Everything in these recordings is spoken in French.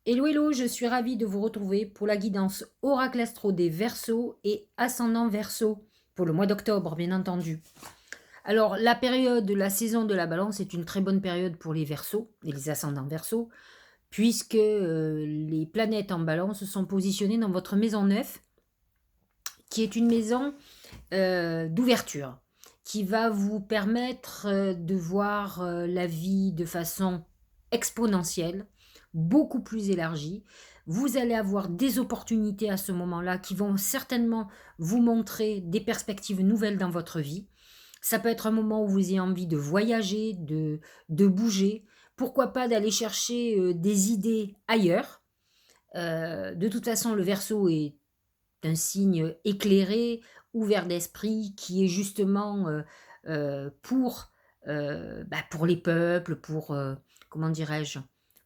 Hello, hello, je suis ravie de vous retrouver pour la guidance Oracle Astro des Verseaux et Ascendant Verseau pour le mois d'octobre, bien entendu. Alors, la période, la saison de la Balance est une très bonne période pour les Verseaux et les ascendants Verseaux, puisque les planètes en Balance sont positionnées dans votre maison 9, qui est une maison d'ouverture, qui va vous permettre de voir la vie de façon exponentielle, beaucoup plus élargie. Vous allez avoir des opportunités à ce moment-là qui vont certainement vous montrer des perspectives nouvelles dans votre vie. Ça peut être un moment où vous avez envie de voyager, de bouger. Pourquoi pas d'aller chercher des idées ailleurs. De toute façon, le Verseau est un signe éclairé, ouvert d'esprit, qui est justement pour les peuples, comment dirais-je,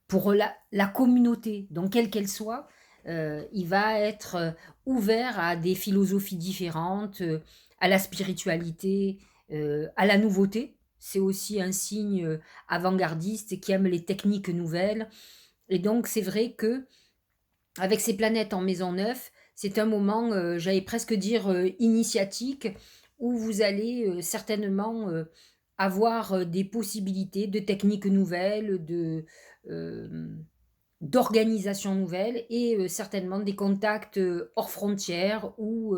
pour la communauté, donc quelle qu'elle soit. Il va être ouvert à des philosophies différentes, à la spiritualité, à la nouveauté. C'est aussi un signe avant-gardiste qui aime les techniques nouvelles. Et donc, c'est vrai que avec ces planètes en maison 9, c'est un moment, j'allais presque dire, initiatique, où vous allez, certainement, avoir, des possibilités de techniques nouvelles, d'organisations nouvelles et certainement des contacts, hors frontières ou,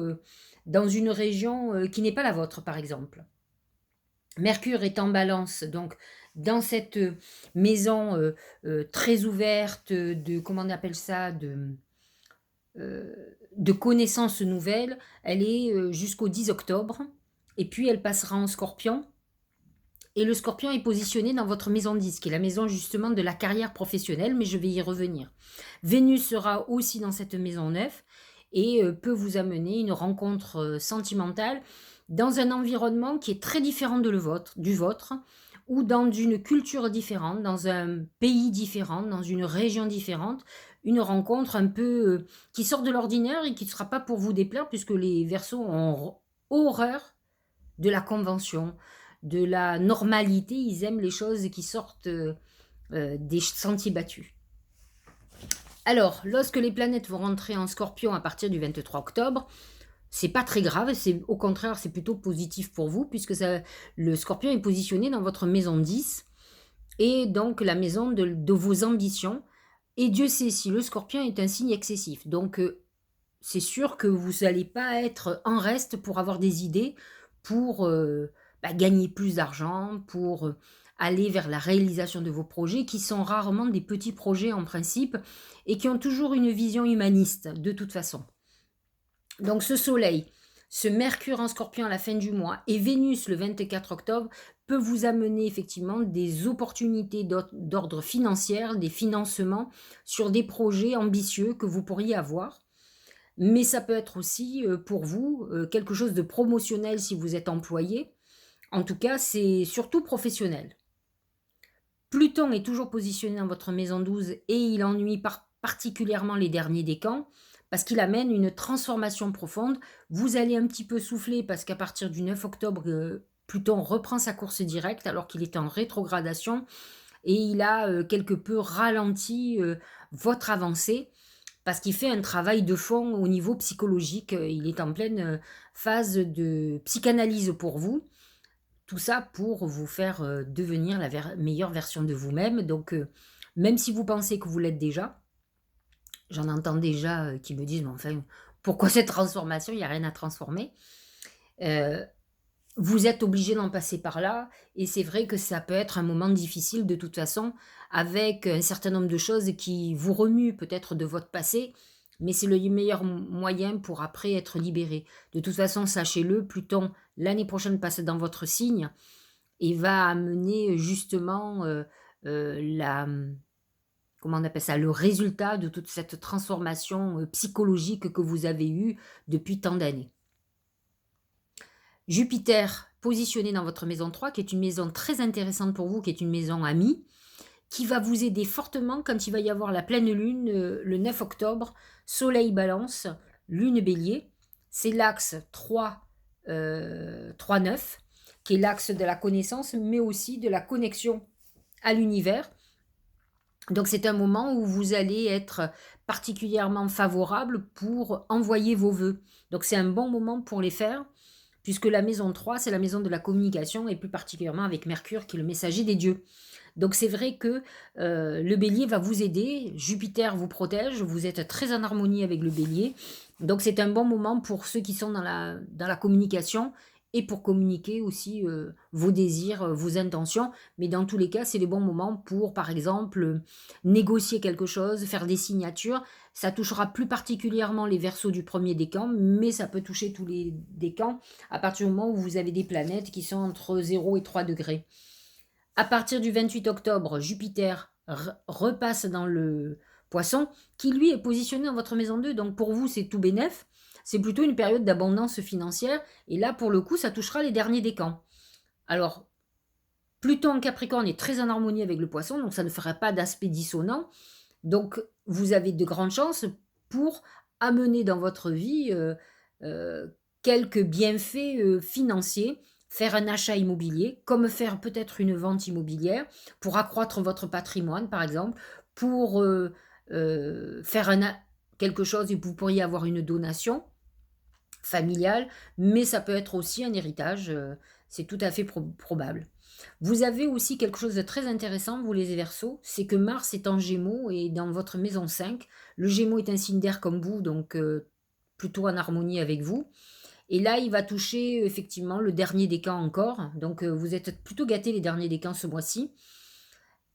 dans une région, qui n'est pas la vôtre, par exemple. Mercure est en Balance, donc dans cette, maison, très ouverte, de comment on appelle ça? De connaissances nouvelles. Elle est jusqu'au 10 octobre. Et puis elle passera en Scorpion. Et le Scorpion est positionné dans votre maison 10, qui est la maison justement de la carrière professionnelle, mais je vais y revenir. Vénus sera aussi dans cette maison 9 et peut vous amener une rencontre sentimentale dans un environnement qui est très différent du vôtre, ou dans une culture différente, dans un pays différent, dans une région différente, une rencontre un peu qui sort de l'ordinaire et qui ne sera pas pour vous déplaire, puisque les Verseaux ont horreur de la convention, de la normalité. Ils aiment les choses qui sortent des sentiers battus. Alors, lorsque les planètes vont rentrer en Scorpion à partir du 23 octobre, c'est pas très grave, c'est au contraire, c'est plutôt positif pour vous, puisque le Scorpion est positionné dans votre maison 10, et donc la maison de vos ambitions. Et Dieu sait si le Scorpion est un signe excessif. Donc, c'est sûr que vous n'allez pas être en reste pour avoir des idées, pour gagner plus d'argent, pour aller vers la réalisation de vos projets, qui sont rarement des petits projets en principe, et qui ont toujours une vision humaniste, de toute façon. Donc ce Soleil, ce Mercure en Scorpion à la fin du mois et Vénus le 24 octobre peut vous amener effectivement des opportunités d'ordre financier, des financements sur des projets ambitieux que vous pourriez avoir. Mais ça peut être aussi, pour vous, quelque chose de promotionnel si vous êtes employé. En tout cas, c'est surtout professionnel. Pluton est toujours positionné dans votre maison 12 et il ennuie particulièrement les derniers décans parce qu'il amène une transformation profonde. Vous allez un petit peu souffler parce qu'à partir du 9 octobre, Pluton reprend sa course directe alors qu'il est en rétrogradation et il a quelque peu ralenti votre avancée parce qu'il fait un travail de fond au niveau psychologique. Il est en pleine phase de psychanalyse pour vous. Tout ça pour vous faire devenir la meilleure version de vous-même. Donc, même si vous pensez que vous l'êtes déjà, j'en entends déjà qui me disent, mais enfin, pourquoi cette transformation? Il n'y a rien à transformer. Euh, Vous êtes obligé d'en passer par là, et c'est vrai que ça peut être un moment difficile de toute façon, avec un certain nombre de choses qui vous remuent peut-être de votre passé, mais c'est le meilleur moyen pour après être libéré. De toute façon, sachez-le, Pluton, l'année prochaine, passe dans votre signe et va amener justement comment on appelle ça, le résultat de toute cette transformation psychologique que vous avez eue depuis tant d'années. Jupiter positionné dans votre maison 3, qui est une maison très intéressante pour vous, qui est une maison amie, qui va vous aider fortement quand il va y avoir la pleine lune le 9 octobre, Soleil Balance, Lune Bélier. C'est l'axe 3-9, qui est l'axe de la connaissance, mais aussi de la connexion à l'univers. Donc c'est un moment où vous allez être particulièrement favorable pour envoyer vos vœux. Donc c'est un bon moment pour les faire, puisque la maison 3 c'est la maison de la communication et plus particulièrement avec Mercure qui est le messager des dieux. Donc c'est vrai que, le Bélier va vous aider, Jupiter vous protège, vous êtes très en harmonie avec le Bélier. Donc c'est un bon moment pour ceux qui sont dans la communication et pour communiquer aussi, vos désirs, vos intentions. Mais dans tous les cas, c'est les bons moments pour, par exemple, négocier quelque chose, faire des signatures. Ça touchera plus particulièrement les Verseaux du premier décan, mais ça peut toucher tous les décans à partir du moment où vous avez des planètes qui sont entre 0 et 3 degrés. À partir du 28 octobre, Jupiter repasse dans le Poisson, qui lui est positionné dans votre maison 2. Donc pour vous, c'est tout bénef. C'est plutôt une période d'abondance financière. Et là, pour le coup, ça touchera les derniers décans. Alors, Pluton en Capricorne est très en harmonie avec le Poisson, donc ça ne fera pas d'aspect dissonant. Donc, vous avez de grandes chances pour amener dans votre vie euh, quelques bienfaits financiers, faire un achat immobilier, comme faire peut-être une vente immobilière, pour accroître votre patrimoine, par exemple, pour faire quelque chose et vous pourriez avoir une donation familiale, mais ça peut être aussi un héritage, c'est tout à fait probable. Vous avez aussi quelque chose de très intéressant, vous les Verseaux, c'est que Mars est en Gémeaux et dans votre maison 5. Le Gémeaux est un signe d'air comme vous, donc plutôt en harmonie avec vous. Et là, il va toucher effectivement le dernier décan encore. Donc vous êtes plutôt gâtés les derniers décans ce mois-ci.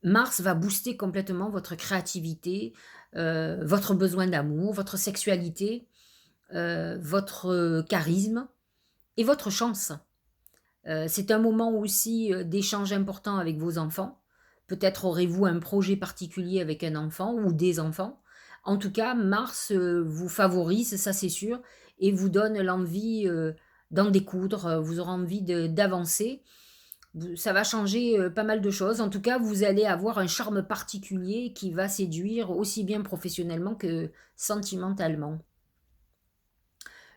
Mars va booster complètement votre créativité, votre besoin d'amour, votre sexualité, votre charisme et votre chance. C'est un moment aussi, d'échange important avec vos enfants. Peut-être aurez-vous un projet particulier avec un enfant ou des enfants. En tout cas, Mars, vous favorise, ça c'est sûr, et vous donne l'envie, d'en découdre, vous aurez envie d'avancer. Ça va changer, pas mal de choses. En tout cas, vous allez avoir un charme particulier qui va séduire aussi bien professionnellement que sentimentalement.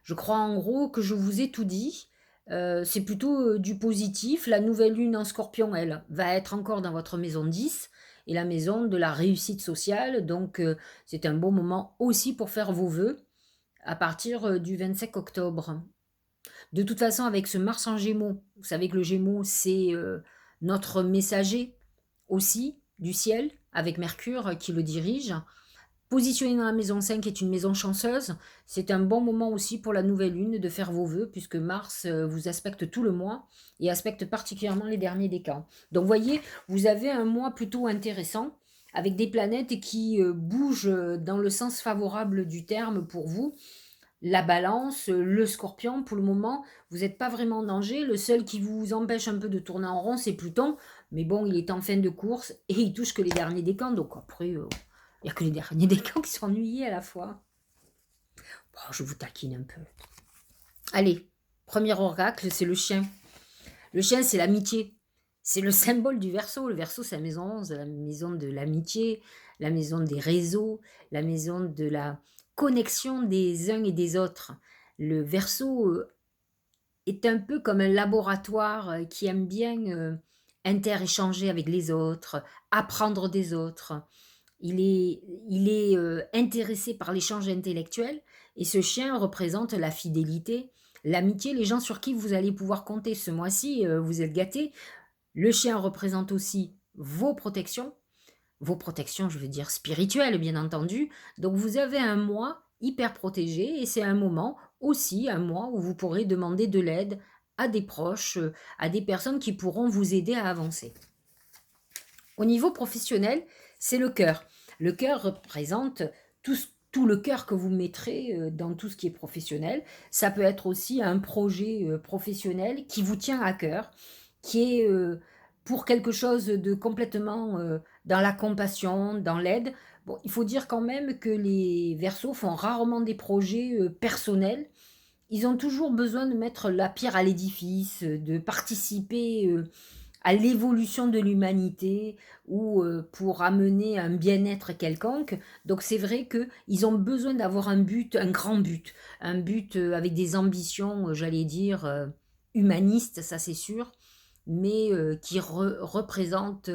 Je crois en gros que je vous ai tout dit. C'est plutôt du positif. La nouvelle lune en scorpion, elle, va être encore dans votre maison 10 et la maison de la réussite sociale. Donc, c'est un bon moment aussi pour faire vos vœux à partir du 25 octobre. De toute façon, avec ce Mars en Gémeaux, vous savez que le Gémeaux, c'est notre messager aussi du ciel, avec Mercure qui le dirige. Positionné dans la maison 5 est une maison chanceuse. C'est un bon moment aussi pour la nouvelle lune de faire vos vœux, puisque Mars vous aspecte tout le mois et aspecte particulièrement les derniers décans. Donc, voyez, vous avez un mois plutôt intéressant, avec des planètes qui bougent dans le sens favorable du terme pour vous. La balance, le scorpion, pour le moment, vous n'êtes pas vraiment en danger. Le seul qui vous empêche un peu de tourner en rond, c'est Pluton. Mais bon, il est en fin de course et il touche que les derniers décans. Donc après, il n'y a que les derniers décans qui sont ennuyés à la fois. Bon, je vous taquine un peu. Allez, premier oracle, c'est le chien. Le chien, c'est l'amitié. C'est le symbole du Verseau. Le Verseau, c'est la maison 11, la maison de l'amitié, la maison des réseaux, la maison de la connexion des uns et des autres. Le Verseau est un peu comme un laboratoire qui aime bien interéchanger avec les autres, apprendre des autres. Il est intéressé par l'échange intellectuel et ce chien représente la fidélité, l'amitié, les gens sur qui vous allez pouvoir compter ce mois-ci, vous êtes gâtés. Le chien représente aussi vos protections, je veux dire spirituelles bien entendu. Donc vous avez un mois hyper protégé et c'est un moment aussi, un mois où vous pourrez demander de l'aide à des proches, à des personnes qui pourront vous aider à avancer. Au niveau professionnel, c'est le cœur. Le cœur représente tout le cœur que vous mettrez dans tout ce qui est professionnel. Ça peut être aussi un projet professionnel qui vous tient à cœur, qui est pour quelque chose de complètement dans la compassion, dans l'aide. Bon, il faut dire quand même que les Verseaux font rarement des projets personnels. Ils ont toujours besoin de mettre la pierre à l'édifice, de participer à l'évolution de l'humanité ou pour amener un bien-être quelconque. Donc c'est vrai qu'ils ont besoin d'avoir un but, un but avec des ambitions, j'allais dire, humanistes, ça c'est sûr, mais qui représente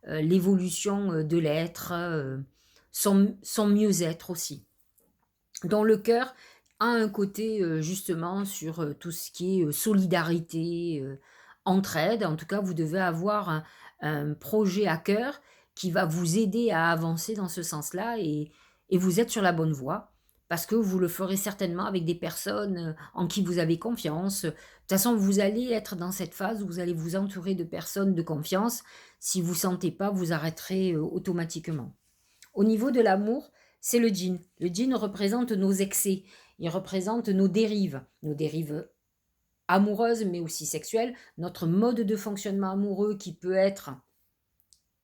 l'évolution de l'être, son mieux-être aussi. Dans le cœur a un côté, justement sur, tout ce qui est, solidarité, entraide. En tout cas, vous devez avoir un projet à cœur qui va vous aider à avancer dans ce sens-là et vous êtes sur la bonne voie parce que vous le ferez certainement avec des personnes, en qui vous avez confiance. De toute façon, vous allez être dans cette phase où vous allez vous entourer de personnes de confiance. Si vous ne sentez pas, vous arrêterez, automatiquement. Au niveau de l'amour, c'est le djinn. Le djinn représente nos excès, il représente nos dérives amoureuses mais aussi sexuelles, notre mode de fonctionnement amoureux qui peut être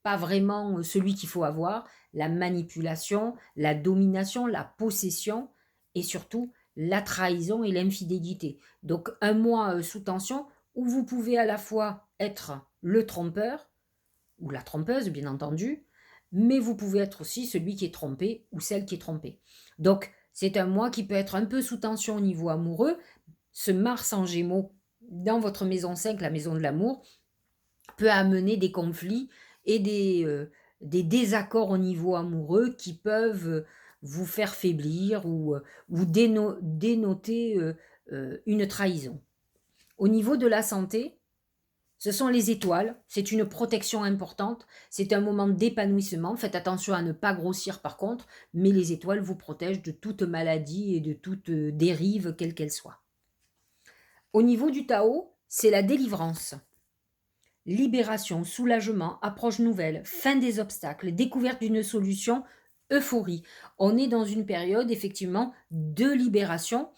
pas vraiment celui qu'il faut avoir, la manipulation, la domination, la possession et surtout la trahison et l'infidélité. Donc un moi sous tension où vous pouvez à la fois être le trompeur ou la trompeuse, bien entendu, mais vous pouvez être aussi celui qui est trompé ou celle qui est trompée. Donc, c'est un moi qui peut être un peu sous tension au niveau amoureux. Ce Mars en Gémeaux dans votre maison 5, la maison de l'amour, peut amener des conflits et des désaccords au niveau amoureux qui peuvent vous faire faiblir ou dénoter une trahison. Au niveau de la santé, ce sont les étoiles, c'est une protection importante, c'est un moment d'épanouissement. Faites attention à ne pas grossir par contre, mais les étoiles vous protègent de toute maladie et de toute dérive, quelle qu'elle soit. Au niveau du Tao, c'est la délivrance. Libération, soulagement, approche nouvelle, fin des obstacles, découverte d'une solution, euphorie. On est dans une période effectivement de libération.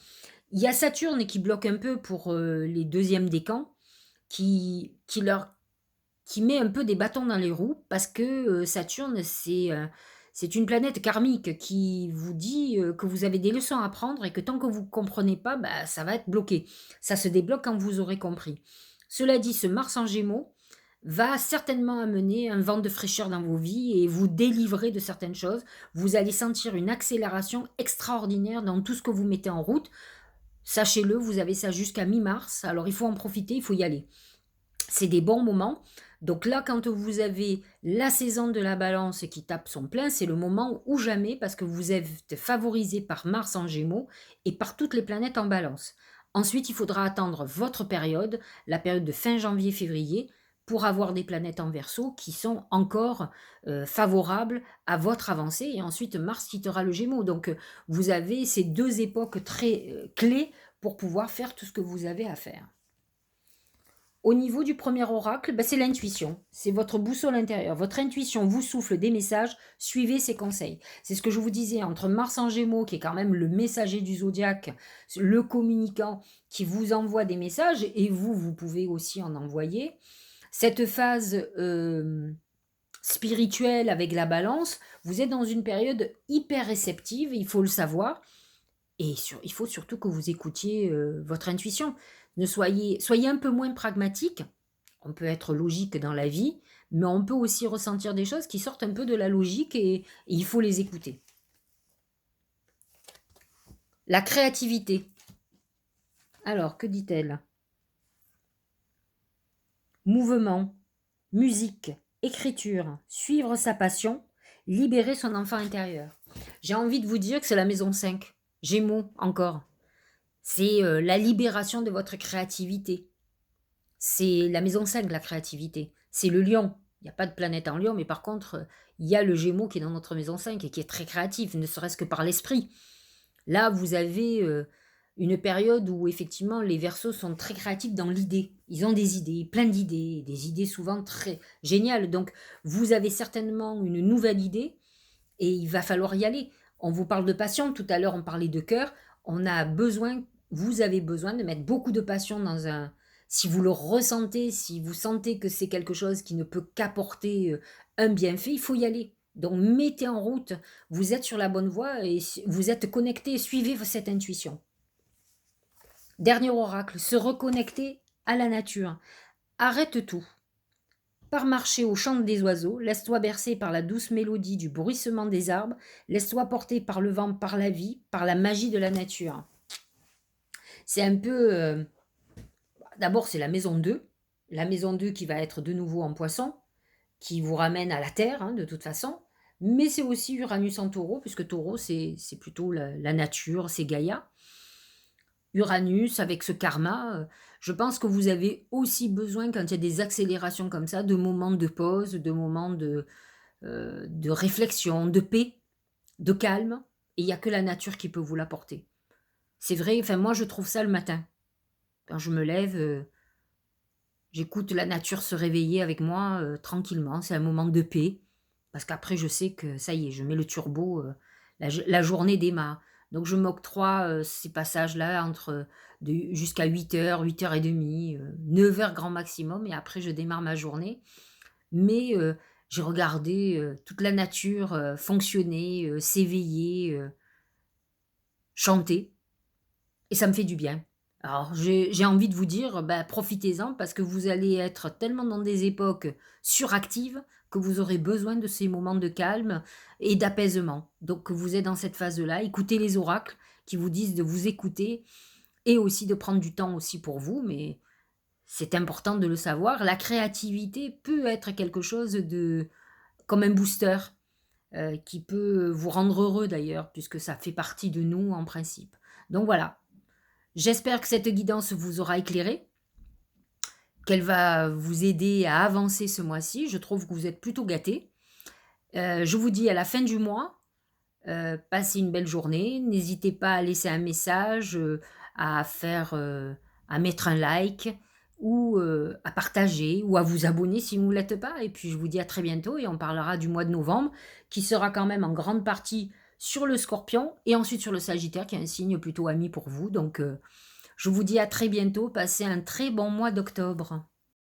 Il y a Saturne qui bloque un peu pour les deuxièmes décans, qui met un peu des bâtons dans les roues parce que Saturne, c'est une planète karmique qui vous dit que vous avez des leçons à apprendre et que tant que vous ne comprenez pas, bah, ça va être bloqué. Ça se débloque quand vous aurez compris. Cela dit, ce Mars en Gémeaux va certainement amener un vent de fraîcheur dans vos vies et vous délivrer de certaines choses. Vous allez sentir une accélération extraordinaire dans tout ce que vous mettez en route. Sachez-le, vous avez ça jusqu'à mi-mars, alors il faut en profiter, il faut y aller. C'est des bons moments. Donc là, quand vous avez la saison de la balance qui tape son plein, c'est le moment ou jamais parce que vous êtes favorisé par Mars en Gémeaux et par toutes les planètes en balance. Ensuite, il faudra attendre votre période, la période de fin janvier-février, pour avoir des planètes en Verseau qui sont encore favorables à votre avancée. Et ensuite, Mars quittera le Gémeaux. Donc, vous avez ces deux époques très clés pour pouvoir faire tout ce que vous avez à faire. Au niveau du premier oracle, bah, c'est l'intuition. C'est votre boussole intérieure. Votre intuition vous souffle des messages, suivez ses conseils. C'est ce que je vous disais, entre Mars en Gémeaux, qui est quand même le messager du zodiaque, le communicant qui vous envoie des messages, et vous pouvez aussi en envoyer. Cette phase spirituelle avec la balance, vous êtes dans une période hyper réceptive, il faut le savoir. Et il faut surtout que vous écoutiez votre intuition. Soyez un peu moins pragmatique. On peut être logique dans la vie, mais on peut aussi ressentir des choses qui sortent un peu de la logique et il faut les écouter. La créativité. Alors, que dit-elle? Mouvement, musique, écriture, suivre sa passion, libérer son enfant intérieur. J'ai envie de vous dire que c'est la maison 5. Gémeaux encore. C'est la libération de votre créativité. C'est la maison 5, la créativité. C'est le lion. Il n'y a pas de planète en lion, mais par contre, il y a le Gémeaux qui est dans notre maison 5 et qui est très créatif, ne serait-ce que par l'esprit. Là, vous avez une période où effectivement les Verseaux sont très créatifs dans l'idée. Ils ont des idées souvent très géniales. Donc, vous avez certainement une nouvelle idée et il va falloir y aller. On vous parle de passion, tout à l'heure on parlait de cœur. Vous avez besoin de mettre beaucoup de passion dans un... Si vous le ressentez, si vous sentez que c'est quelque chose qui ne peut qu'apporter un bienfait, il faut y aller. Donc mettez en route, vous êtes sur la bonne voie et vous êtes connecté, suivez cette intuition. Dernier oracle, se reconnecter à la nature. Arrête tout. Pars marcher au chant des oiseaux, laisse-toi bercer par la douce mélodie du bruissement des arbres, laisse-toi porter par le vent, par la vie, par la magie de la nature. C'est un peu... D'abord, c'est la maison 2 qui va être de nouveau en poisson, qui vous ramène à la terre, hein, de toute façon. Mais c'est aussi Uranus en taureau, puisque taureau, c'est plutôt la nature, c'est Gaïa. Uranus avec ce karma, je pense que vous avez aussi besoin, quand il y a des accélérations comme ça, de moments de pause, de moments de réflexion, de paix, de calme. Et il n'y a que la nature qui peut vous l'apporter. C'est vrai, enfin moi je trouve ça le matin. Quand je me lève, j'écoute la nature se réveiller avec moi tranquillement. C'est un moment de paix. Parce qu'après, je sais que ça y est, je mets le turbo, la journée démarre. Donc je m'octroie ces passages-là jusqu'à 8 heures, 8h30, 9 heures grand maximum. Et après, je démarre ma journée. Mais j'ai regardé toute la nature fonctionner, s'éveiller, chanter. Et ça me fait du bien. Alors, j'ai envie de vous dire, bah, profitez-en parce que vous allez être tellement dans des époques suractives que vous aurez besoin de ces moments de calme et d'apaisement. Donc, vous êtes dans cette phase-là. Écoutez les oracles qui vous disent de vous écouter et aussi de prendre du temps aussi pour vous, mais c'est important de le savoir. La créativité peut être quelque chose comme un booster qui peut vous rendre heureux d'ailleurs, puisque ça fait partie de nous en principe. Donc voilà, j'espère que cette guidance vous aura éclairé, qu'elle va vous aider à avancer ce mois-ci. Je trouve que vous êtes plutôt gâtés. Je vous dis à la fin du mois, passez une belle journée. N'hésitez pas à laisser un message, à mettre un like ou à partager ou à vous abonner si vous ne l'êtes pas. Et puis je vous dis à très bientôt et on parlera du mois de novembre qui sera quand même en grande partie sur le Scorpion et ensuite sur le Sagittaire qui est un signe plutôt ami pour vous. Donc je vous dis à très bientôt. Passez un très bon mois d'octobre.